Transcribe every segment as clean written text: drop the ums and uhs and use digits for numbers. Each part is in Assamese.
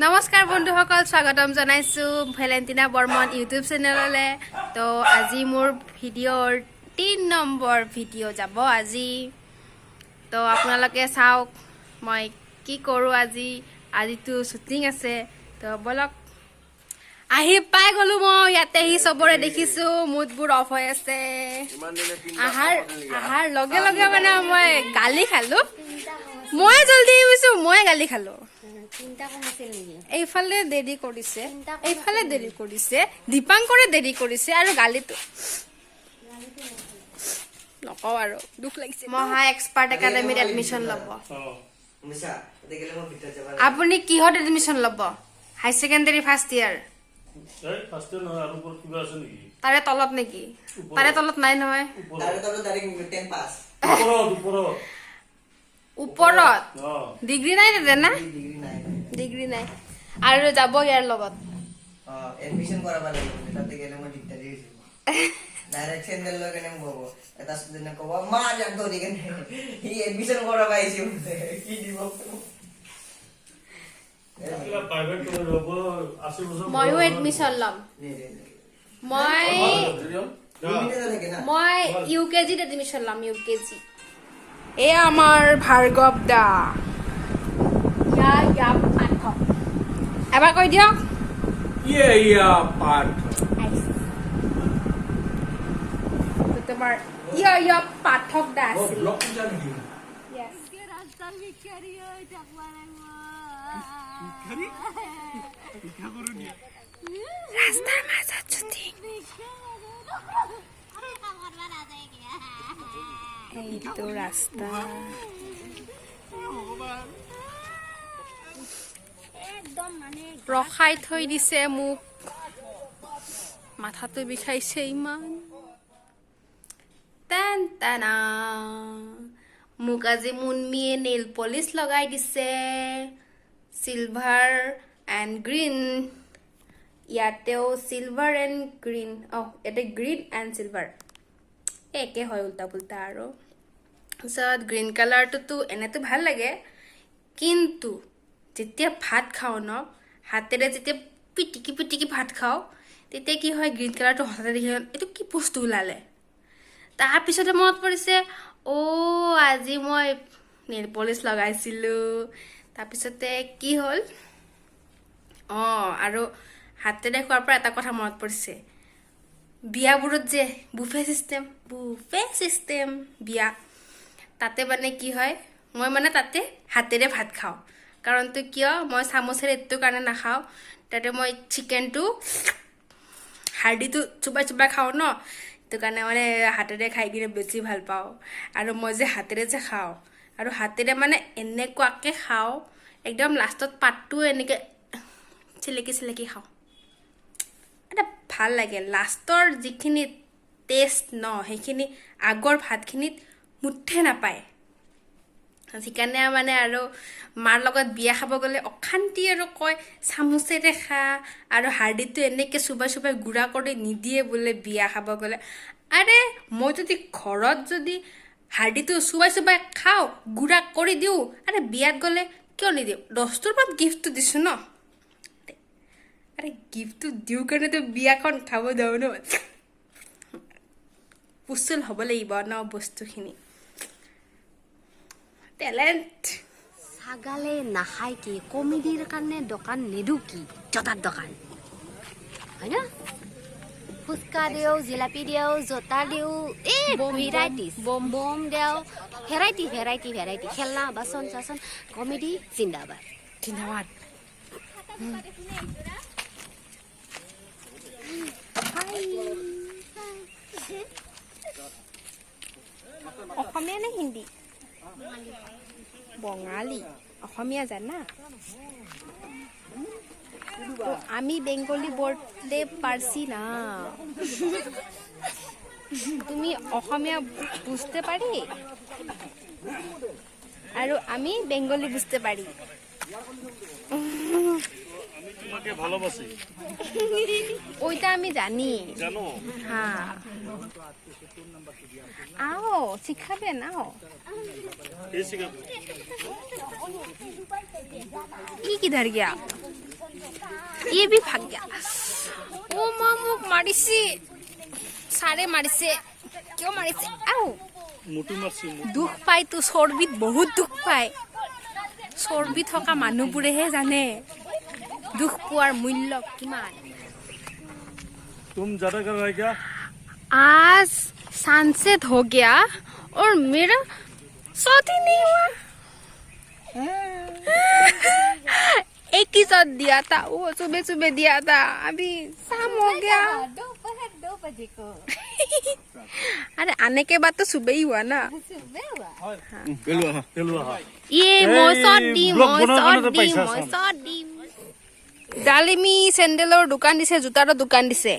নমস্কাৰ বন্ধুসকল স্বাগতম জনাইছো ভেলেন্টিনা বৰ্মন ইউটিউব চেনেললে তো আজি মোৰ ভিডিঅ'ৰ 3 নম্বৰ ভিডিঅ' যাব আজি তো আপোনালোকে চাওক মই কি কৰো আজিতো শুটিং আছে তো বলক আহি পাই গলো মই ইয়াতে হি সবৰে দেখিছো মুডবোৰ অফ হৈ আছে আহাৰ লগে লগে মানে মই গালি খালো মই জলদি আহিছো মই গালি খালো এইফালে দেৰি কৰিছে দীপাংকৰে দেৰি কৰিছে আৰু গালিটো নকও আৰু দুখ লাগিছে মহা এক্সপাৰ্ট একাডেমিত এডমিশন ল'ব আপুনি কিহত এডমিশন ল'ব হাই সেকেন্ডাৰী ফাৰ্ষ্ট ইয়াৰ তাৰে তলত নেকি তাৰে তলত নাই নহয় ওপৰত ডিগ্ৰী নাই না ডিগ্ৰী নাই আৰু যাব ইয়াৰ লগত এডমিশন কৰাবা লাগিব তাতে গেলে মই দিগদাৰি হৈছে ডাইৰেক্ট চেন্ডেল লৈ কেনে গব এটা ষ্টুডেন্টে কব মা যাক ধৰি কেনে হি এডমিশন কৰাবা আহিছে কি দিব ময়ো এডমিশন লম মই ইউকেজিত এডমিশন লম ইউকেজি এ আমাৰ ভাৰ্গৱ দা ইয়া পাঠক এবাৰ কৈ দিয়ক ইয়া পাঠ তোমাৰ ইয়া পাঠক দা আছে ৰাস্তাৰ মাজত শুটিং এইটো ৰাস্তা ৰখাই থৈ দিছে মোক মাথাটো বিষাইছে ইমান টান টানা মোক আজি মুনমিয়ে নেইল পলিশ লগাই দিছে সিলভাৰ এণ্ড গ্ৰীণ ইয়াতেও সিলভাৰ এণ্ড গ্ৰীণ ইয়াতে গ্ৰীণ এণ্ড সিলভাৰ একে হয় উল্টা পুল্টা আৰু তাৰপিছত গ্ৰীণ কালাৰটোতো এনেতো ভাল লাগে কিন্তু যেতিয়া ভাত খাওঁ ন হাতেৰে যেতিয়া পিটিকি ভাত খাওঁ তেতিয়া কি হয় গ্ৰীণ কালাৰটো হঠাতে দেখি এইটো কি বস্তু ওলালে তাৰপিছতে মনত পৰিছে আজি মই নেইল পলিশ লগাইছিলোঁ তাৰপিছতে কি হ'ল আৰু হাতেৰে খোৱাৰ পৰা এটা কথা মনত পৰিছে বিয়াবোৰত যে বুফে চিষ্টেম বিয়া তাতে মানে কি হয় মই মানে তাতে হাতেৰে ভাত খাওঁ কাৰণটো কিয় মই চামুচেৰে এইটো কাৰণে নাখাওঁ তাতে মই চিকেনটো হাৰ্ডিটো চুবাই খাওঁ ন সেইটো কাৰণে মানে হাতেৰে খাই কিনে বেছি ভাল পাওঁ আৰু মই যে হাতেৰে যে খাওঁ আৰু হাতেৰে মানে এনেকুৱাকৈ খাওঁ একদম লাষ্টত পাতটো এনেকৈ চিলেকি খাওঁ এটা ভাল লাগে লাষ্টৰ যিখিনি টেষ্ট ন সেইখিনি আগৰ ভাতখিনিত মুঠে নাপায় সেইকাৰণে মানে আৰু মাৰ লগত বিয়া খাব গ'লে অশান্তি আৰু কয় চামুচেৰে খা আৰু হাৰ্ডিটো এনেকৈ চুবাই গুড়া কৰি নিদিয়ে বোলে বিয়া খাব গ'লে আৰে মই যদি ঘৰত যদি হাৰ্ডিটো চুবাই খাওঁ গুড়া কৰি দিওঁ আৰে বিয়াত গ'লে কিয় নিদিওঁ 10টোৰ পৰা গিফ্টটো দিছোঁ ন আৰে গিফ্টটো দিওঁ কাৰণেতো বিয়াখন খাব যাওঁ ন পুচুল হ'ব লাগিব ন বস্তুখিনি টেলেণ্ট ছাগালে নাখায় কি কমেডিৰ কাৰণে দোকান নিদো কি জোতাৰ দোকান হয় না ফুচকা দিও জিলাপি দিও জোতা দিও ভেৰাইটিজ বম দিও ভেৰাইটি খেলনা বাচন চাচন কমেডি জিন্দাবাদ অসমীয়া নে হিন্দী বঙালী অসমীয়া জানা আমি বেঙ্গলি বলতে পারছি না তুমি অসমীয়া বুঝতে পারি আর আমি বেঙ্গলি বুঝতে পারি তোমাকে ভালোবাসি ওইটা আমি জানি হ্যাঁ आओ শিখাবেন आओ কে শিখাবে ये किधर गया ये भी भाग गया ओ माँ मुख मारिছে सारे मारिছে क्यों मारिছে आउ মুটু মারছি দুখ পায় তো চৰ্বিত বহুত দুখ পায় চৰ্বি থকা মানুহবোৰেহে জানে দুখ পোৱাৰ মূল্য কিমান तुम ज्यादा कर रहा है क्या आज सनसेट हो गया और मेरा शादी नहीं हुआ एक ही साथ दिया था वो सुबह सुबह दिया था अभी शाम हो गया 2 बजे को अरे आने के बाद तो सुबह ही हुआ ना ये डालिमी চেন্ডেলৰ দোকান দিছে জোতাৰ দোকান দিছে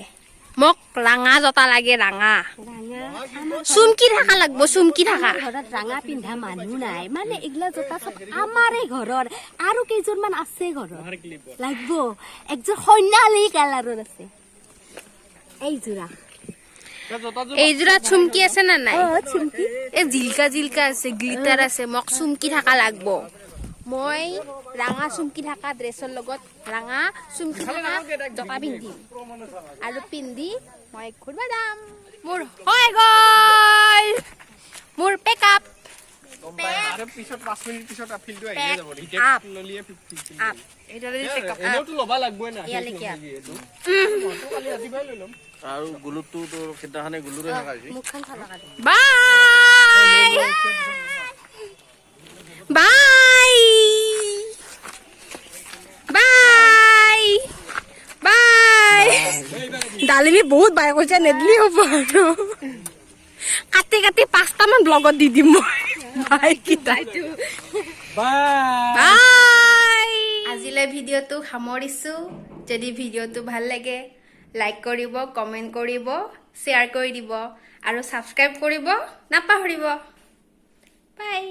মোক ৰাঙা জোতা লাগে ৰাঙা চুমকি থাকা লাগব চুমকি থাকা ঘৰত ৰাঙা পিন্ধা মানুহ নাই মানে এগলা জোতা সব আমাৰে ঘৰৰ আৰু কেইজনমান আছে ঘৰত লাগব একজন সৈন্যালী কালাৰৰ আছে এই যোৰা চুমকি আছে না নাই চুমকি এই জিলকা আছে গ্লিটাৰ আছে মোক চুমকি থাকা লাগব মই ৰাঙা চুমকি থাকা ড্ৰেছৰ লগত ৰাঙা চুমকি থাকা জোতা পিন্ধিম আৰু পিন্ধি মই ঘূৰিব যাম মোৰ হৈ গ'ল মোৰ পেকআপ পিছত 5 মিনিট পিছত ফিল্ডটো আহি যাব আপ নলিয়ে আপ এটা পেকআপ এনেওটো লবা লাগবই না ইয়ালৈকে আপ কালি ৰাতিপুৱাই লৈ ল'ম আৰু গুলুটো তো খেদাখানে গুলুৰে হাকাইছি মুখখন খালা bye bye bye bye Dalimi বহুত বাই কৈছে নেদলি হ'ব আৰু কাটি কাটি 5টা মান ব্লগত দি দিম মই বাই কিটাইটো বাই আজিলৈ ভিডিঅ'টো সামৰিছো যদি ভিডিঅ'টো ভাল লাগে লাইক কৰিব কমেন্ট কৰিব শ্বেয়াৰ কৰি দিব আৰু সাবস্ক্ৰাইব কৰিব নাপাহৰিব বাই